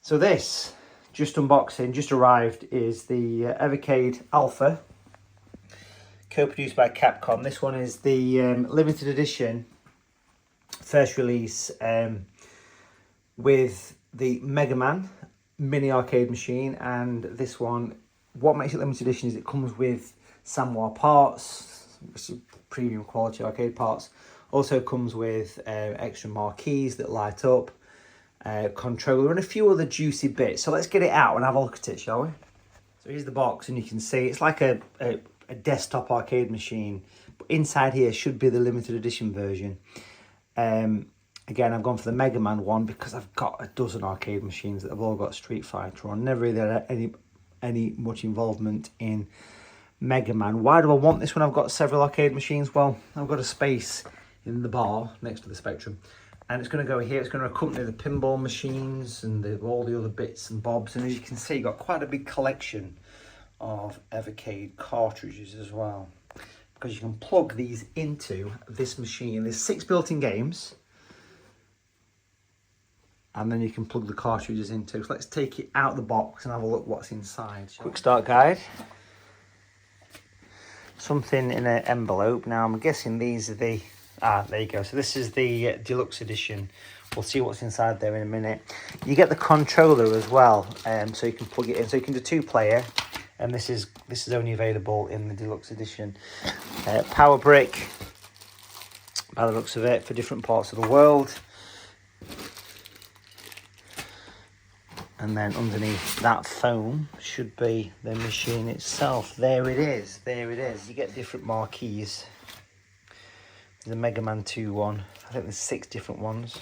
So this, just unboxing, just arrived, is the Evercade Alpha, co-produced by Capcom. This one is the limited edition, first release, with the Mega Man mini arcade machine. And this one, what makes it limited edition is it comes with Samoa parts, which is premium quality arcade parts. Also comes with extra marquees that light up, controller, and a few other juicy bits. So let's get it out and have a look at it, shall we? So here's the box, and you can see it's like a desktop arcade machine, but inside here should be the limited edition version. Again, I've gone for the Mega Man one because I've got a dozen arcade machines that have all got Street Fighter on. Never really had any much involvement in Mega Man. Why do I want this when I've got several arcade machines? Well, I've got a space in the bar next to the Spectrum, and it's going to go here. It's going to accompany the pinball machines and all the other bits and bobs. And as you can see, you've got quite a big collection of Evercade cartridges as well, because you can plug these into this machine. There's 6 built-in games, and then you can plug the cartridges into. So let's take it out of the box and have a look what's inside. Quick start guide. Something in an envelope. Now I'm guessing these are the... there you go. So this is the Deluxe edition. We'll see what's inside there in a minute. You get the controller as well, so you can plug it in. So you can do 2-player, and this is only available in the Deluxe edition. Power brick, by the looks of it, for different parts of the world. And then underneath that foam should be the machine itself. There it is. There it is. You get different marquees. The Mega Man 2 one. I think there's 6 different ones.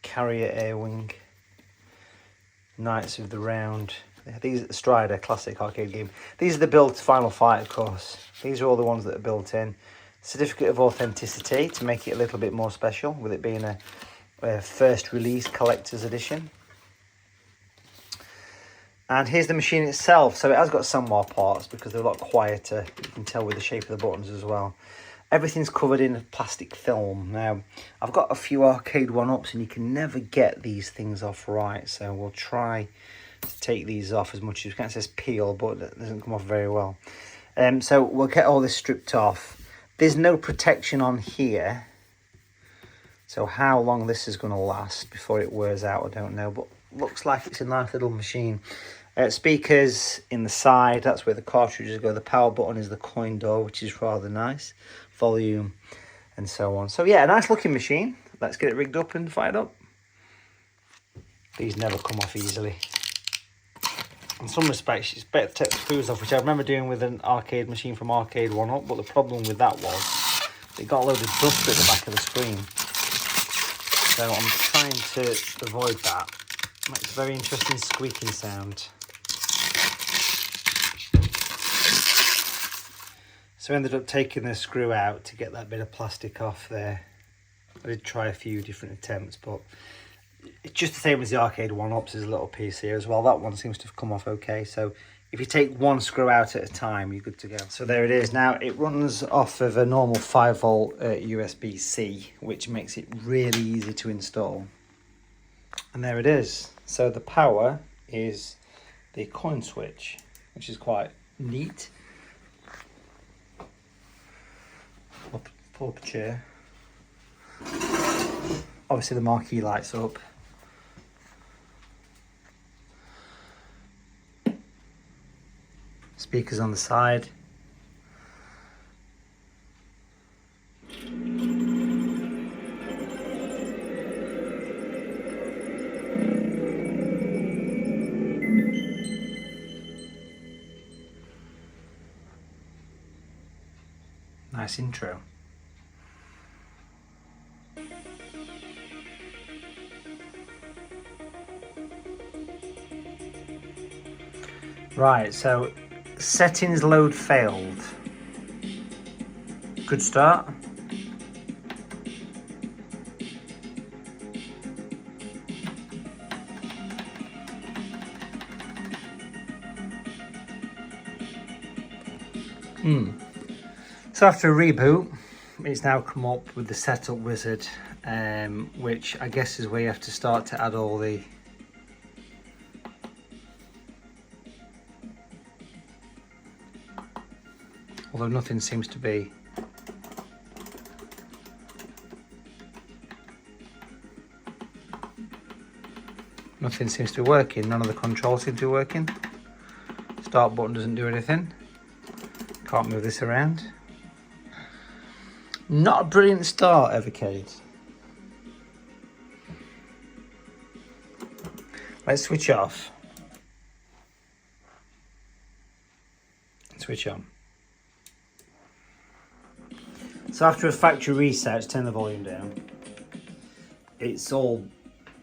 Carrier Air Wing. Knights of the Round. These are the Strider classic arcade game. These are the built Final Fight, of course. These are all the ones that are built in. Certificate of authenticity to make it a little bit more special, with it being a first release collector's edition. And here's the machine itself. So it has got some more parts because they're a lot quieter. You can tell with the shape of the buttons as well. Everything's covered in plastic film. Now, I've got a few arcade one-ups and you can never get these things off right. So we'll try to take these off as much as we can. It says peel, but it doesn't come off very well. So we'll get all this stripped off. There's no protection on here. So how long this is going to last before it wears out, I don't know. But looks like it's a nice little machine. Speakers in the side, that's where the cartridges go. The power button is the coin door, which is rather nice. Volume and so on. So yeah, a nice looking machine. Let's get it rigged up and fired up. These never come off easily. In some respects, it's better to take the screws off, which I remember doing with an arcade machine from Arcade 1-Up. But the problem with that was it got a load of dust at the back of the screen. So I'm trying to avoid that. It makes a very interesting squeaking sound. So I ended up taking the screw out to get that bit of plastic off there. I did try a few different attempts, but it's just the same as the Arcade 1-Ups. There's a little piece here as well. That one seems to have come off okay. So if you take one screw out at a time, you're good to go. So there it is. Now it runs off of a normal 5-volt USB-C, which makes it really easy to install. And there it is. So the power is the coin switch, which is quite neat. Pull up a chair. Obviously the marquee lights up. Speakers on the side. Nice intro. Right, so settings load failed. Good start. So after a reboot, it's now come up with the setup wizard, which I guess is where you have to start to add all the although nothing seems to be working. None of the controls seem to be working. Start button doesn't do anything. Can't move this around. Not a brilliant start, Evercade. Let's switch off. Switch on. So after a factory reset, let's turn the volume down. It's all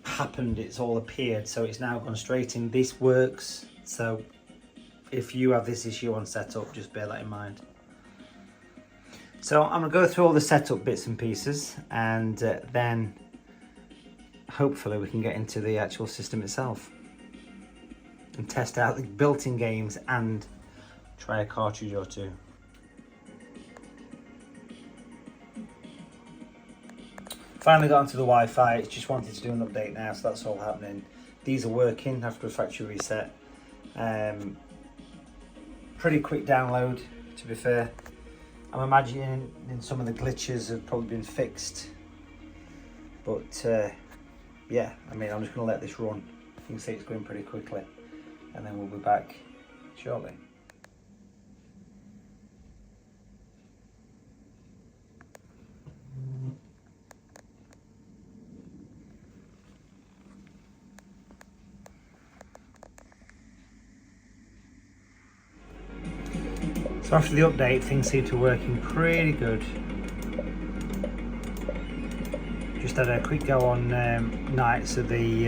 happened, it's all appeared, so it's now gone straight in. This works, so if you have this issue on setup, just bear that in mind. So I'm going to go through all the setup bits and pieces, and then hopefully we can get into the actual system itself and test out the built-in games and try a cartridge or two. Finally got onto the Wi-Fi. It's just wanted to do an update now, so that's all happening. These are working after a factory reset. Pretty quick download, to be fair. I'm imagining some of the glitches have probably been fixed, but yeah, I mean, I'm just going to let this run. You can see it's going pretty quickly, and then we'll be back shortly. So after the update, things seem to be working pretty good. Just had a quick go on nights of the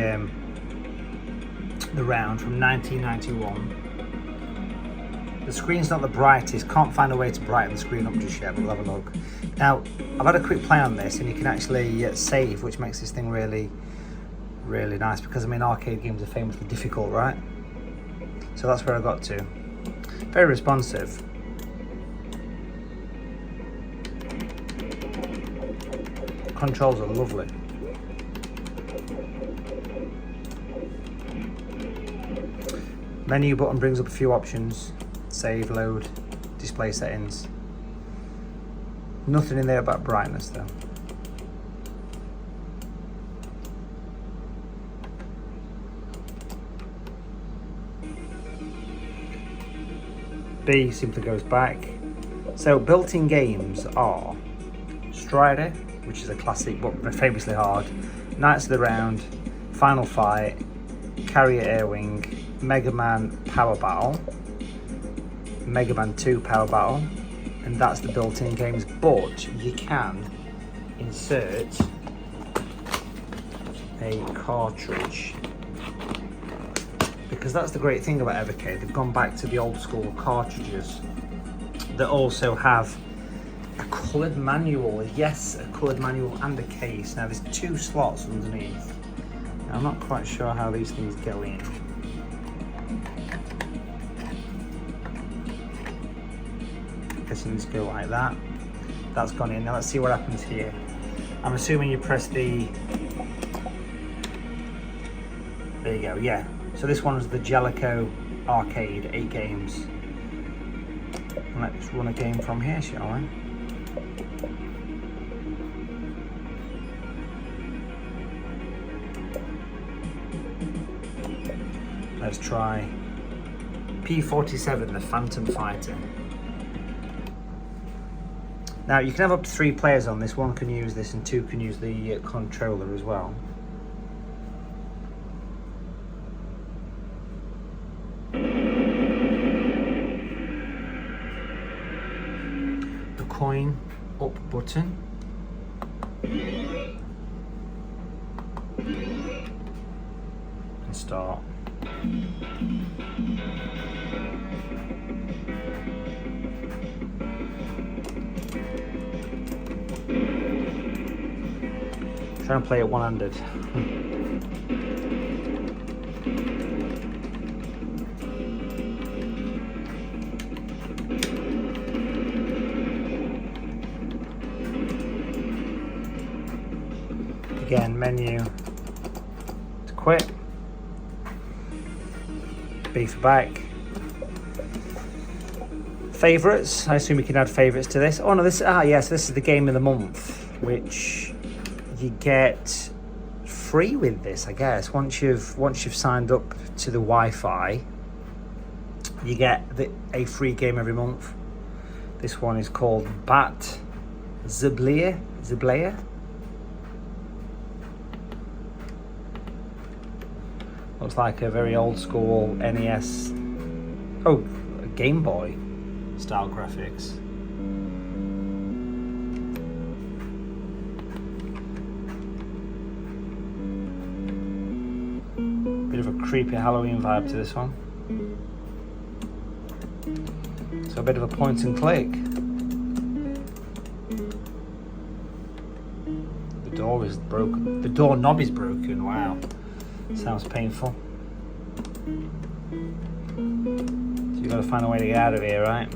round from 1991. The screen's not the brightest, can't find a way to brighten the screen up just yet, but we'll have a look. Now, I've had a quick play on this, and you can actually save, which makes this thing really, really nice, because I mean, arcade games are famously difficult, right? So that's where I got to. Very responsive. Controls are lovely. Menu button brings up a few options. Save, load, display settings. Nothing in there about brightness though. B simply goes back. So built-in games are Strider, which is a classic but famously hard, Knights of the Round, Final Fight, Carrier Air Wing, Mega Man Power Battle, Mega Man 2 Power Battle, and that's the built-in games, but you can insert a cartridge, because that's the great thing about Evercade. They've gone back to the old school cartridges that also have a coloured manual. Yes, a coloured manual and a case. Now there's two slots underneath. Now, I'm not quite sure how these things go in. Guessing these go like that. That's gone in. Now let's see what happens here. I'm assuming you press the... There you go, yeah. So this one is the Jellicoe Arcade, 8 games. Let's run a game from here, shall we? Let's try P47, the Phantom Fighter. Now you can have up to 3 players on this. 1 can use this and 2 can use the controller as well. The coin up button. And start. Try and play it one-handed. again, menu to quit, B for back. Favourites, I assume we can add favourites to this. Oh no, this, yes, this is the game of the month, which you get free with this, I guess. Once you've signed up to the Wi-Fi, you get a free game every month. This one is called Bat Ziblayer. Looks like a very old school NES. Oh, a Game Boy style graphics. Bit of a creepy Halloween vibe to this one. So a bit of a point and click. The door is broken. The door knob is broken. Wow, sounds painful. So you've got to find a way to get out of here, right?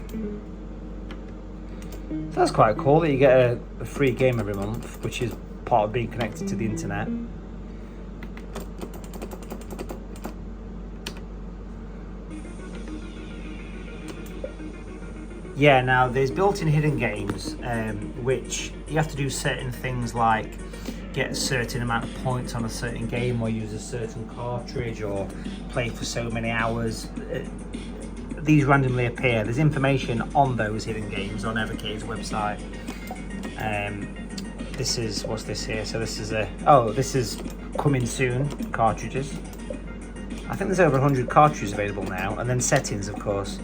So that's quite cool that you get a free game every month, which is part of being connected to the internet. Yeah, now there's built-in hidden games, which you have to do certain things like get a certain amount of points on a certain game, or use a certain cartridge, or play for so many hours. These randomly appear. There's information on those hidden games on Evercade's website. This is, what's this here? So this is this is coming soon cartridges. I think there's over 100 cartridges available now, and then settings, of course.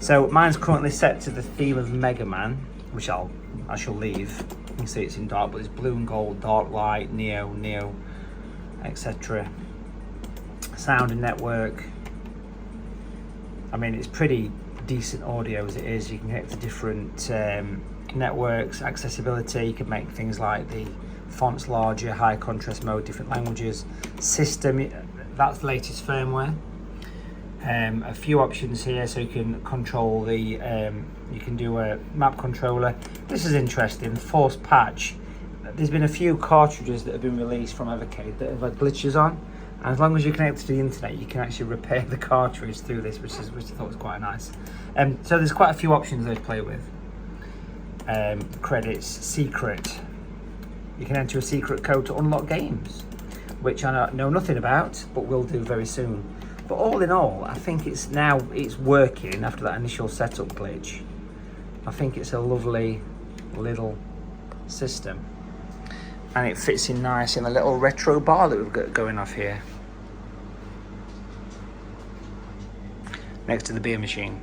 So mine's currently set to the theme of Mega Man, which I shall leave. You can see it's in dark, but it's blue and gold, dark light, neo, etc. Sound and network. I mean, it's pretty decent audio as it is. You can connect to different networks, accessibility. You can make things like the fonts larger, high contrast mode, different languages. System, that's the latest firmware. A few options here, so you can control the, you can do a map controller. This is interesting, force patch. There's been a few cartridges that have been released from Evercade that have had glitches on, and as long as you're connected to the internet, you can actually repair the cartridge through this, which I thought was quite nice. So there's quite a few options they play with. Credits, secret. You can enter a secret code to unlock games, which I know nothing about, but will do very soon. But all in all, I think it's working after that initial setup glitch. I think it's a lovely little system, and it fits in nice in a little retro bar that we've got going off here next to the beer machine.